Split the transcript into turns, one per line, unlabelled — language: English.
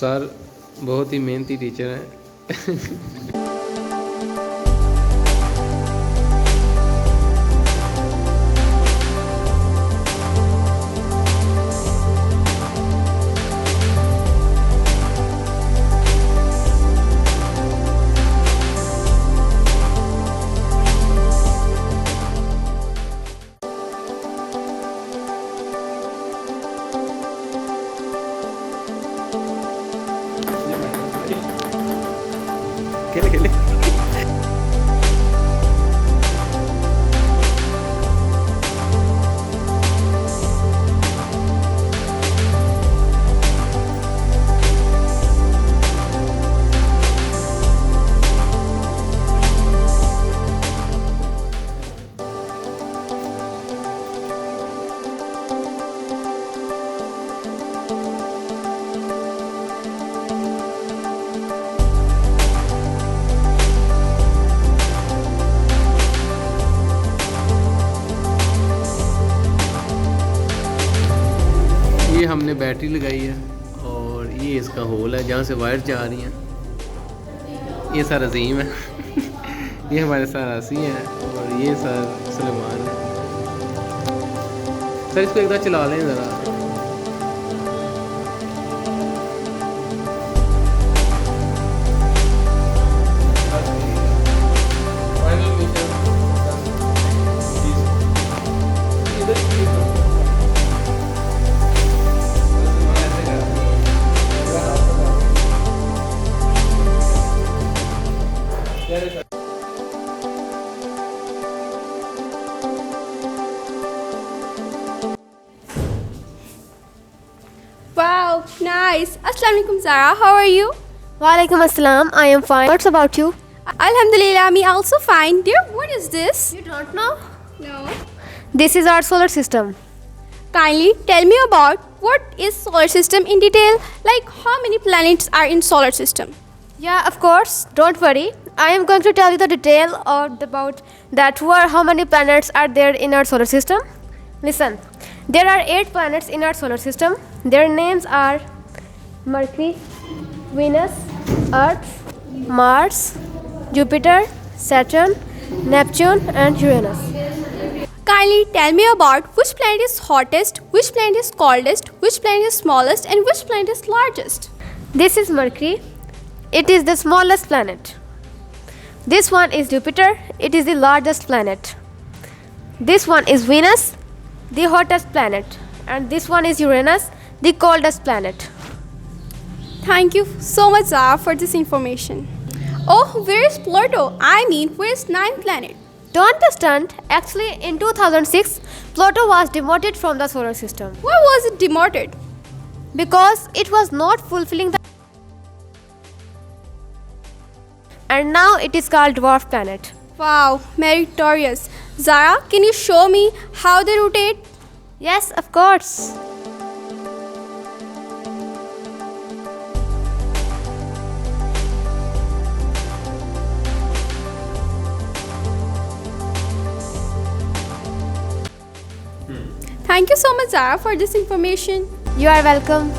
Sir बहुत ही मेहनती teacher हैं। खेले ये हमने बैटरी लगाई है और ये इसका होल है जहाँ से वायर जा रही हैं। ये सर अजीम है ये हमारे सर हसी हैं और ये सर सलेमान है। सर इसको एक बार चला लें ज़रा।
Wow, nice. Assalamu alaikum Zara, how are you?
Walaikum assalam, I am fine. What's about you?
Alhamdulillah, me also fine. Dear, what is this?
You don't know?
No.
This is our solar system.
Kindly tell me about what is solar system in detail, like how many planets are in solar system.
Yeah, of course. Don't worry. I am going to tell you the detail about that how many planets are there in our solar system. Listen, there are 8 planets in our solar system. Their names are Mercury, Venus, Earth, Mars, Jupiter, Saturn, Neptune and Uranus.
Kindly tell me about which planet is hottest, which planet is coldest, which planet is smallest and which planet is largest.
This is Mercury. It is the smallest planet. This one is Jupiter. It is the largest planet. This one is Venus, the hottest planet. And this one is Uranus, the coldest planet.
Thank you so much Zara for this information. Oh, where is Pluto? I mean, where is 9th planet?
Don't be stunned. Actually, in 2006, Pluto was demoted from the solar system.
Why was it demoted?
Because it was not fulfilling the... And now it is called dwarf planet.
Wow, meritorious. Zara, can you show me how they rotate?
Yes, of course.
Thank you so much Zara for this information.
You are welcome.